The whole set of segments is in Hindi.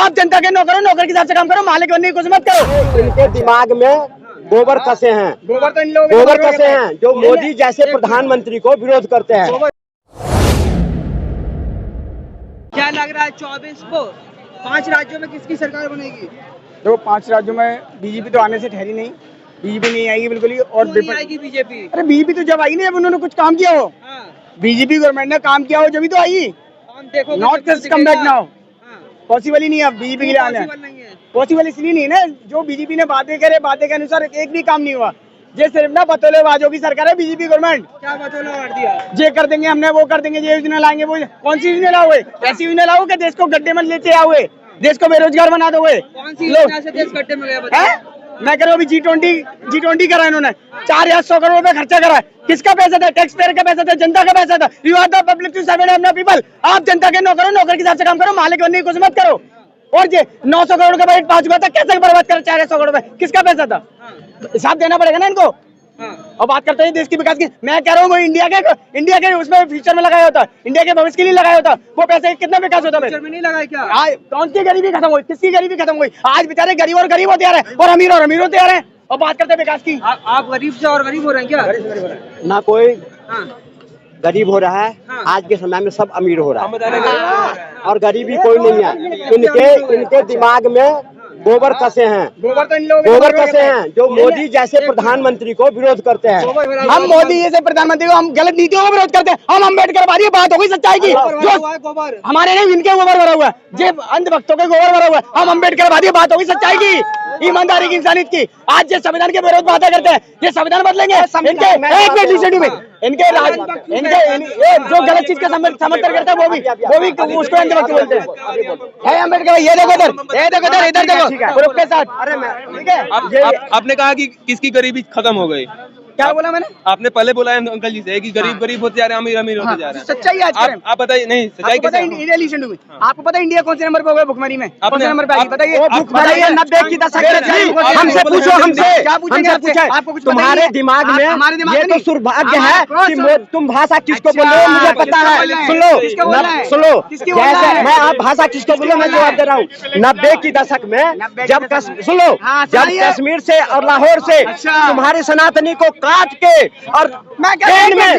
आप जनता के नौकर हो, नौकर के हिसाब से काम करो, मालिक बनने की कोशिश मत करो। इनके दिमाग में गोबर कसे हैं, गोबर कसे हैं जो मोदी जैसे प्रधानमंत्री को विरोध करते हैं। क्या लग रहा है 24 को 5 राज्यों में किसकी सरकार बनेगी? देखो 5 राज्यों में बीजेपी तो आने से ठहरी नहीं, बीजेपी नहीं आएगी बिल्कुल ही। और क्यों नहीं आएगी बीजेपी? अरे बीजेपी तो जब आई नहीं, जब उन्होंने कुछ काम किया हो। बीजेपी गवर्नमेंट ने काम किया हो जब तो आई। देखो not just come back now, possible ही नहीं है अब बीजेपी के लिए आना। पॉसिबल इसलिए नहीं है ना, जो बीजेपी ने बातें के अनुसार एक भी काम नहीं हुआ। ये सिर्फ ना बतौलेबाजों की सरकार है बीजेपी गवर्नमेंट। क्या बतौला कर दिया? ये कर देंगे हमने, वो कर देंगे, ये योजना लाएंगे, वो कौन सी योजना लाओगे? ऐसी योजना लाओ कि देश को गड्ढे में लेते आओगे, देश को बेरोजगार बना दोगे। कौन सी योजना से देश गड्ढे में गया बताओ? मैं कह रहा हूँ अभी G20 करा इन्होंने, 400 करोड़ रुपए खर्चा करा। किसका पैसा था? टैक्स पेयर का पैसा था, जनता का पैसा था। You are the public to servant of the people. आप जनता के नौकर हो, नौकर के हिसाब से काम करो, मालिक बनने की कोशिश मत करो। और ये 900 करोड़ का बजट पास हुआ था, कैसे बर्बाद करो 400 करोड़ रुपए? किसका पैसा था? हिसाब देना पड़ेगा ना इनको। और बात करते हैं देश की विकास की, मैं कह रहा हूँ वो इंडिया के उसमें फ्यूचर में लगाया होता, इंडिया के भविष्य के लिए लगाया होता, वो पैसे कितना विकास होता? फ्यूचर में नहीं लगाया क्या? कौन सी गरीबी खत्म हुई? किसकी गरीबी खत्म हुई? आज बेचारे गरीब और गरीब होते आ रहे हैं, और अमीर होते आ रहे हैं। और बात करते हैं विकास की, आप गरीब से और गरीब हो रहे हैं क्या? ना कोई गरीब हो रहा है, आज के समय में सब अमीर हो रहा है और गरीबी कोई नहीं है। इनके दिमाग में गोबर कसे हैं, गोबर कसे हैं जो मोदी जैसे प्रधानमंत्री को विरोध करते हैं। हम मोदी जैसे प्रधानमंत्री को, हम गलत नीतियों को विरोध करते हैं। हम अम्बेडकर वाली बात हो गई सच्चाई की, जो हमारे नहीं इनके गोबर भरा हुआ है, जे अंधभक्तों के गोबर भरा हुआ है। हम अम्बेडकर वाली बात हो गई सच्चाई की, ईमानदारी की, इंसानियत की। आज ये संविधान के विरोध बातें करते हैं, ये संविधान बदलेंगे इनके जो गलत चीज का समर्थन करते हैं वो भी उसको अंधभक्त बोलते हैं। अम्बेडकर ये देखो इधर देखो ग्रुप के साथ। अरे ठीक है, आपने कहा कि किसकी गरीबी खत्म हो गई, क्या बोला मैंने? आपने पहले बोला है अंकल जी से कि गरीब होते जा रहे हैं, अमीर होते जा रहे हैं। सच्चाई आज आप बताइए। नहीं सच्चाई आपको पता है आपको पता है इंडिया कौन से नंबर पे हो गया भुखमरी में? कौन से नंबर पे आई बताइए? बताइए 90 की दशक हमसे पूछो, हमसे आपको तुम्हारे दिमाग में ये तो दुर्भाग्य है कि तुम भाषा किसको बोल रहे हो मुझे पता है। सुन लो जैसे मैं आप भाषा किसको बोलो मैं जवाब दे रहा हूँ। 90 की दशक में जब सुन लो, जब कश्मीर से और लाहौर से तुम्हारे सनातनी को काट के और ट्रेन में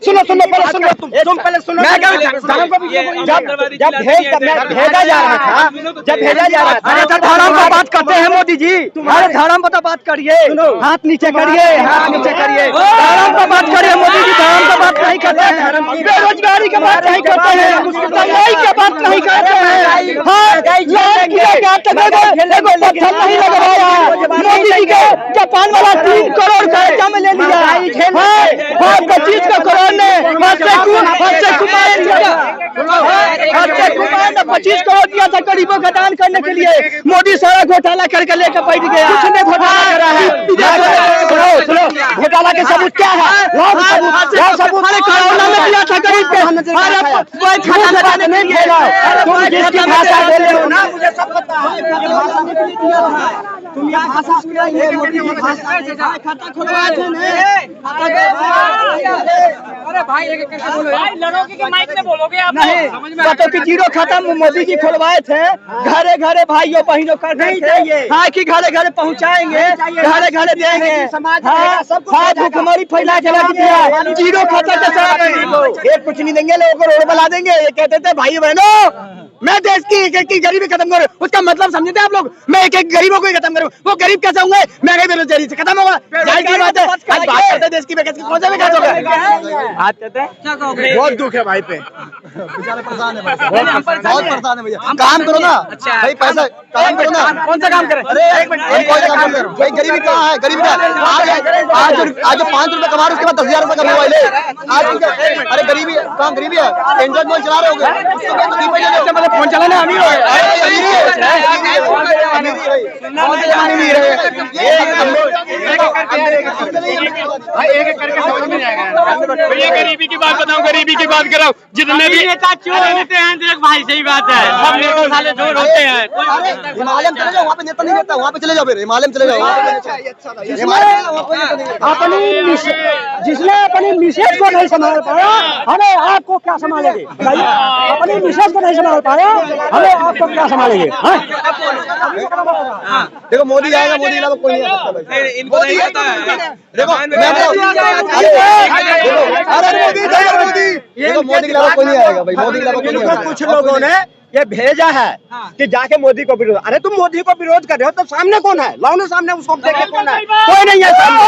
सुनो पहले सुनो जब भेजा जा रहा था अरे धर्म का बात करते हैं मोदी जी, तुम्हारे धर्म पर बात करिए, हाथ नीचे करिए, धर्म पर बात करिए मोदी जी, धर्म का बात नहीं करते हैं, बेरोजगारी की बात नहीं करते हैं, महंगाई की बात नहीं करते हैं। नहीं लगवाया मोदी जी के जापान वाला 3 करोड़ का काम ले लिया, 25 करोड़ ने अक्षय कुमार ने 25 करोड़ दिया था गरीबों का दान करने के लिए। मोदी सारा घोटाला करके लेकर बैठ गया, कुछ ने घोटाला करा है। सुनो घोटाला के सबूत क्या है? सबूत कोरोना में दिया था गरीब के, नहीं तुम जिसकी भाषा बोल रहे हो ना मुझे सब पता है। तुम ये भाषा खाता खुलवाए अरे भाई लड़ोगे कि माइक में बोलोगे आप? नहीं की जीरो खत्म मोदी जी खुलवाए थे, घरे घरे भाइयों बहनों कर चाहिए, हाँ कि घरे घरे पहुँचाएंगे, घरे घरे देंगे, भुखमरी फैला चला दिया, जीरो खत्म के साथ ये कुछ नहीं देंगे, लोगों को रोड बना देंगे। ये कहते थे भाई बहनों मैं देश की एक गरीबी खत्म करूँ, उसका मतलब समझते हैं आप लोग? मैं एक गरीबों को ही खत्म करूँ, वो गरीब कैसे होंगे? महंगाई बेरोजगारी से खत्म होगा, जाहिर सी बात है। आज बात करते हैं देश की विकास की, कौन सा विकास होगा? आज कहते हैं बहुत दुख है भाई पे, बेचारे परेशान है, बहुत परेशान है भैया। काम करो ना भाई, पैसा काम करो ना, कौन सा काम करें? अरे भाई गरीबी कहाँ है? गरीबी आज 5 रुपए कमा रहे उसके बाद 10,000 रुपए का मोबाइल है। अरे गरीबी कहाँ? गरीबी है एंड्रॉइड मोबाइल चला रहे हो, फोन चलाना अमीर हो गए। भैया गरीबी की बात बताओ, गरीबी की बात कराओ। जितने भी नेता चोर होते हैं, देख भाई सही बात है, सब नेता साले चोर होते हैं। हिमालय में चले जाओ, वहाँ पे नेता नहीं रहता, वहाँ पे चले जाओ, फिर हिमालय में चले जाओ। जिसने अपनी मिसेज को नहीं संभाल पाया, हमें आपको क्या संभालेंगे? अपनी मिसेज को नहीं संभाल पाया, हमें आपको क्या संभालेंगे? देखो मोदी आएगा, मोदी के अलावा कोई नहीं आ सकता भाई। इनको नहीं पता है। देखो मोदी के अलावा कोई नहीं आएगा भाई, मोदी के अलावा कोई नहीं आएगा। कुछ लोगों ने ये भेजा है कि जाके मोदी को विरोध। अरे तुम मोदी को विरोध कर रहे हो तो सामने कौन है? लाओ ना सामने, उसको देखे कौन है? कोई नहीं है सामने,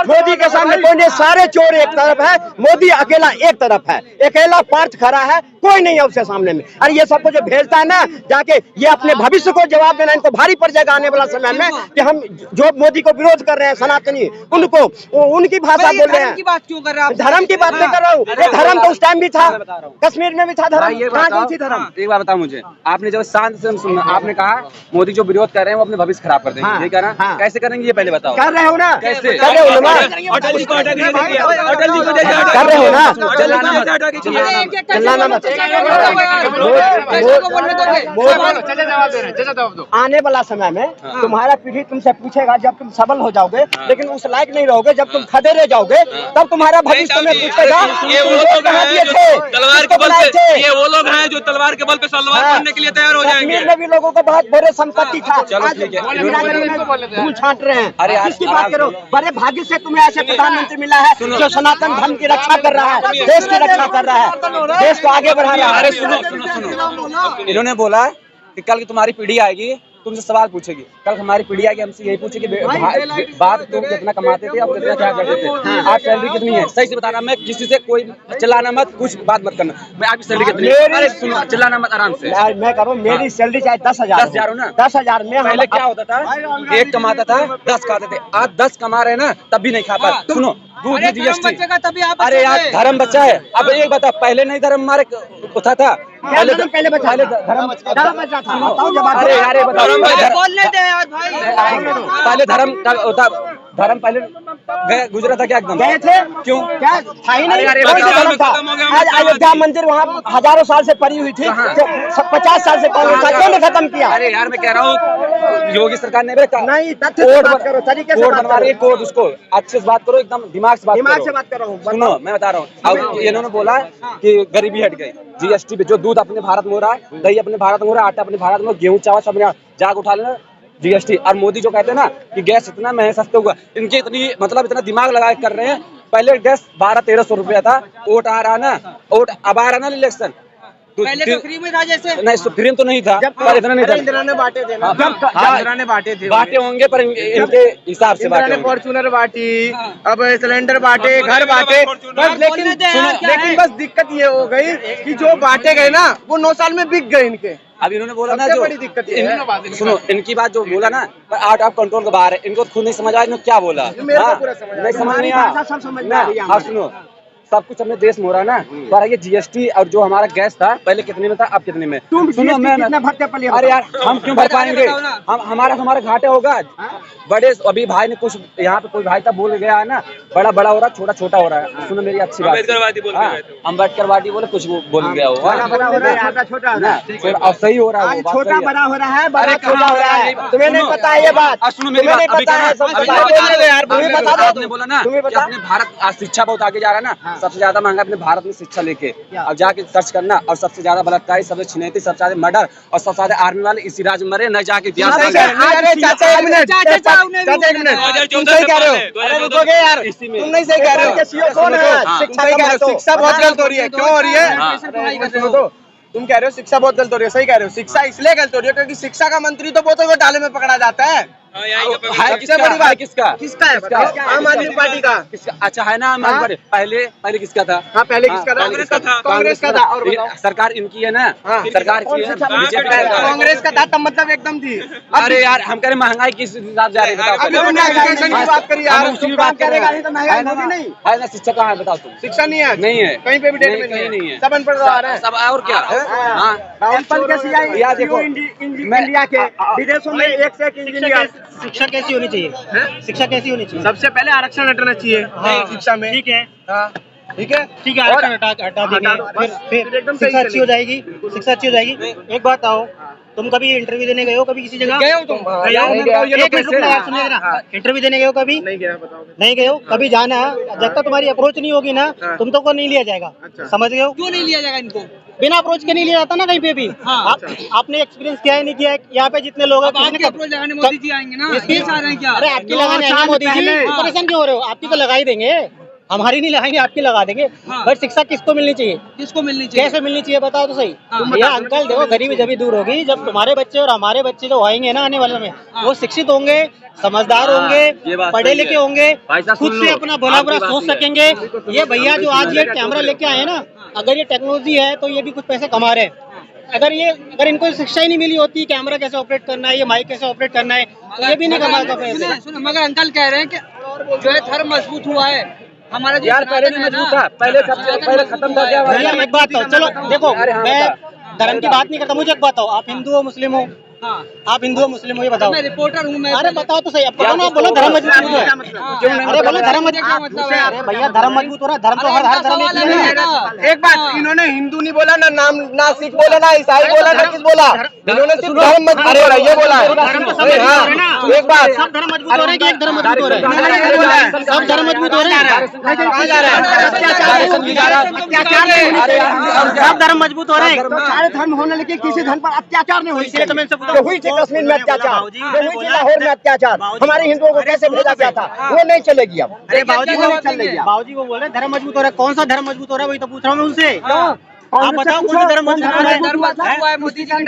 मोदी के सामने कोई नहीं। सारे चोर एक तरफ है, मोदी अकेला एक तरफ है, अकेला पार्थ खड़ा है, कोई नहीं है उसके सामने में। अरे ये सबको जो भेजता है ना, जाके ये अपने भविष्य को जवाब देना, इनको भारी पड़ जाएगा आने वाला समय में कि हम जो मोदी को विरोध कर रहे हैं सनातनी, उनको उनकी भाषा बोल रहे हैं। की बात क्यों कर रहे हैं? धर्म की बात नहीं कर रहा हूँ, ये धर्म तो उस टाइम भी था, कश्मीर में भी था धर्म। कहाँ गई थी धर्म? एक बात बताओ मुझे, आपने जब शांत से सुनना, आपने कहा मोदी जो विरोध कर रहे हैं वो अपने भविष्य खराब कर देंगे, ये कह रहा है। कैसे करेंगे ये पहले बताओ। कर रहे हो ना? कैसे कर रहे हो ना? अटल जी को हटा के कर रहे हो ना? चिल्लाना मत। आने वाला समय में तुम्हारा पीढ़ी तुमसे पूछेगा, जब तुम सबल हो जाओगे, लेकिन उस लायक नहीं रहोगे, जब तुम खड़े रह जाओगे, तब तुम्हारा भविष्य में पूछेगा ये वो लोग हैं तलवार के बल पे, ये वो लोग हैं जो तलवार के बल पे सलवार बनने के लिए तैयार हो जाएंगे। कश्मीर में भी लोगों को बहुत बड़े संपत्ति था, चलो ठीक है, धूल छाट रहे हैं। अरे यार, किसकी बात करो? बड़े भाग्य से तुम्हें ऐसे प्रधानमंत्री मिला है जो सनातन धर्म की रक्षा कर रहा है, देश की रक्षा कर रहा है, देश को आगे बढ़ा रहा है। अरे सुनो सुनो सुनो, इन्होंने बोला कि कल की तुम्हारी पीढ़ी आएगी तुमसे सवाल पूछेगी, कल हमारी पीढ़ी आएगी हमसे यही पूछेगी बात तुम कितना कमाते थे और कितना क्या करते थे, आज सैलरी कितनी है? सही से बता रहा मैं, किसी से कोई चिल्लाना मत, कुछ बात मत करना। मैं आपकी सैलरी कितनी है? अरे सुनो, चिल्लाना मत, आराम से। मैं करूँ, मेरी सैलरी चाहे 10,000 10,000 हो ना, 10,000 में पहले क्या होता था, एक कमाता था 10 खाते थे, आज 10 कमा रहे ना तब भी नहीं खा पा। सुनो, दूध में जीएसटी, अरे यार धर्म बच्चा है। अब एक बता, पहले नहीं धर्म हमारे उठा था, पहले धर्म बचा था। अरे यार पहले धर्म होता, धर्म पहले गुजरा था क्या? एकदम गए थे क्यों? क्या था ही नहीं। आज अयोध्या मंदिर वहाँ हजारों साल से पड़ी हुई थी, 50 साल से कांग्रेस क्यों ने खत्म किया? अरे यार मैं कह रहा हूँ योगी सरकार ने नहीं, तथ्य से बात करो, तरीके से बनवा रही है, कोड उसको अच्छे से बात करो, एकदम दिमाग से बात कर रहा हूँ। सुनो मैं बता रहा हूँ, अब इन्होंने बोला कि गरीबी हट गई जीएसटी पे, जो दूध अपने भारत में हो रहा है, दही अपने भारत में हो रहा है, आटा अपने भारत में, गेहूं चावल सब जाग उठा लेना जीएसटी। और मोदी जो कहते हैं ना कि गैस इतना महंगा सस्ता हुआ, इनके इतनी मतलब इतना दिमाग लगा कर रहे हैं। पहले गैस 1200-1300 रुपया था, वोट आ रहा ना, वोट अब आ रहा ना इलेक्शन, पहले तो फ्री में था जैसे, नहीं फ्री तो नहीं था, पर इतना नहीं था। इंदिरा ने बांटे थे ना, इंदिरा ने बांटे होंगे, पर इनके हिसाब से बांटे होंगे। फॉर्चूनर बांटी, अब सिलेंडर बांटे, घर बांटे, बस लेकिन बस दिक्कत ये हो गई कि जो बांटे गए ना वो 9 साल में बिक गए इनके। अब इन्होंने बोला ना जो बड़ी दिक्कत है। सुनो, इनकी बात जो बोला ना आउट ऑफ कंट्रोल के बाहर है, इनको खुद नहीं समझ आया इन्होंने क्या बोला, नहीं समझ नहीं आया। अब सुनो, सब कुछ अपने देश में हो रहा है ना, तो ये जीएसटी और जो हमारा गैस था पहले कितने में था अब कितने में? सुनो मैं अरे यार हम क्यों भर पाएंगे? हम हमारा घाटे होगा बड़े। अभी भाई ने कुछ यहाँ पे कोई भाई था बोल गया है ना, बड़ा बड़ा हो रहा है, छोटा छोटा हो रहा है। सुनो मेरी अच्छी बात, अम्बेडकरवादी बोले कुछ बोल गया हो, और सही हो रहा है, छोटा बड़ा हो रहा है, बड़ा छोटा हो रहा है। तुम्हें नहीं पता है ये बात? सुनो मेरी बात, आपने बोला ना कि अपने भारत आज शिक्षा बहुत आगे जा रहा है ना, सबसे ज्यादा महंगा अपने भारत में शिक्षा लेके, अब जाके सर्च करना, और सबसे ज्यादा बलात्कारी, सबसे छिनैती, सबसे ज्यादा मर्डर, और सबसे ज्यादा आर्मी वाले इसी राज्य में मरे, न जाके इतिहास। तुम सही कह रहे हो, रुकोगे यार, तुम नहीं सही कह रहे हो। शिक्षा बहुत गलत हो रही है, क्यों हो रही है? तुम कह रहे हो शिक्षा बहुत गलत हो रही है, सही कह रहे हो। शिक्षा इसलिए गलत हो रही है क्योंकि शिक्षा का मंत्री तो बोतल घोटाले में पकड़ा जाता है। सबसे बड़ी बात किसका है? आम आदमी पार्टी का। अच्छा है ना आम आदमी पार्टी? पहले किसका था? हाँ पहले किसका था? कांग्रेस का था। और सरकार इनकी है ना, सरकार की है, कांग्रेस का था तब मतलब एकदम थी। अरे यार हम कह रहे महंगाई किस हिसाब जा रही है? बात करिए यार, उसी की बात करेगा नहीं तो महंगाई होगी नहीं है ना। शिक्षा कहाँ है बताओ तुम? शिक्षा नहीं है, नहीं है कहीं पे भी डेट में नहीं है, सब अनपढ़ रहा है सब। और क्या इंडिया के विदेशों में एक से एक इंजीनियर शिक्षा कैसी होनी चाहिए? शिक्षा कैसी होनी चाहिए? सबसे पहले आरक्षण हटना चाहिए शिक्षा में। ठीक है, ठीक है, ठीक है, आरक्षण हटा देंगे, फिर एकदम सही शिक्षा अच्छी हो चलेगी। जाएगी, शिक्षा अच्छी हो जाएगी। एक बात आओ, तुम कभी इंटरव्यू देने गए हो कभी किसी जगह? गए हो तुम? एक मिनट रुकना यार, सुनिए ना। इंटरव्यू देने गए हो कभी? नहीं गया, बताओ। नहीं गए हो? कभी जाना है, जब तक तुम्हारी अप्रोच नहीं होगी ना तुम तो को नहीं लिया जाएगा। समझ गए हो? क्यों नहीं लिया जाएगा इनको? बिना अप्रोच के नहीं लिया जाता ना कहीं पे भी। आपने एक्सपीरियंस किया है नहीं किया है? यहाँ पे जितने लोग हैं अब आपके अप्रोच लगाने मोदी जी आएंगे ना, ये चाह रहे हैं क्या? अरे आपकी लगाने आएंगे मोदी जी, परेशान क्यों हो रहे हो? आपकी तो लगा ही देंगे, हमारी नहीं लगाएंगे, आपकी लगा देंगे। बट शिक्षा किसको मिलनी चाहिए? किसको मिलनी चाहिए? कैसे मिलनी चाहिए बताओ तो सही। भैया अंकल देखो, गरीबी जब भी दूर होगी जब तुम्हारे बच्चे और हमारे बच्चे जो आएंगे ना आने वाले में, वो शिक्षित होंगे, समझदार होंगे, पढ़े लिखे होंगे, खुद से अपना भला बुरा सोच सकेंगे। ये भैया जो आज ये कैमरा लेके आए ना, अगर ये टेक्नोलॉजी है तो ये भी कुछ पैसे कमा रहे हैं। अगर इनको शिक्षा ही नहीं मिली होती, कैमरा कैसे ऑपरेट करना है, ये माइक कैसे ऑपरेट करना है, तो ये भी नहीं कमाता पैसे। सुनो, मगर अंकल कह रहे हैं कि जो है धर्म मजबूत हुआ है हमारा, जो यार पहले नहीं मजबूत था, पहले खत्म था क्या? भैया एक बात हो, चलो देखो मैं धर्म की बात नहीं करता, मुझे एक बात हो, आप हिंदू हो मुस्लिम हो? आप हिंदू हो मुस्लिम हो ये बताओ। मैं रिपोर्टर हूँ। मैं अरे बताओ तो सही, अब बताओ ना, बोलो धर्म मजबूत हो रहा है। अरे बोलो धर्म मजबूत, अरे भैया धर्म मजबूत हो रहा है, धर्म तो हर धर्म एक ही है। एक बात, इन्होंने हिंदू नहीं बोला ना, नाम ना सिख बोला ना ईसाई बोला ना किस बोला, इन्होंने सिर्फ धर्म मजबूत हो रहा है ये बोला है। एक बात, सब धर्म मजबूत हो रहे हैं कि एक धर्म मजबूत हो रहा है? सब धर्म मजबूत हो रहे हैं, सब धर्म मजबूत हो रहे हैं। सारे धर्म होने लगे, किसी धर्म पर अत्याचार नहीं हुई। इसलिए तो मैं इनसे जो हुई थी कश्मीर में अत्याचार, जो हुई थी लाहौर में अत्याचार, हमारे हिंदुओं को कैसे भेजा गया था, वो नहीं चलेगी अब। अरे बाबूजी वो नहीं चलेगी अब। बाबूजी वो बोल रहे हैं धर्म मजबूत हो रहा है। कौन सा धर्म मजबूत हो रहा है वही तो पूछ रहा हूँ मैं उनसे। हाँ। आप बताओ कौन सा धर्म मजबूत हो रहा है? धर्म मजबूत हुआ है मोदी जी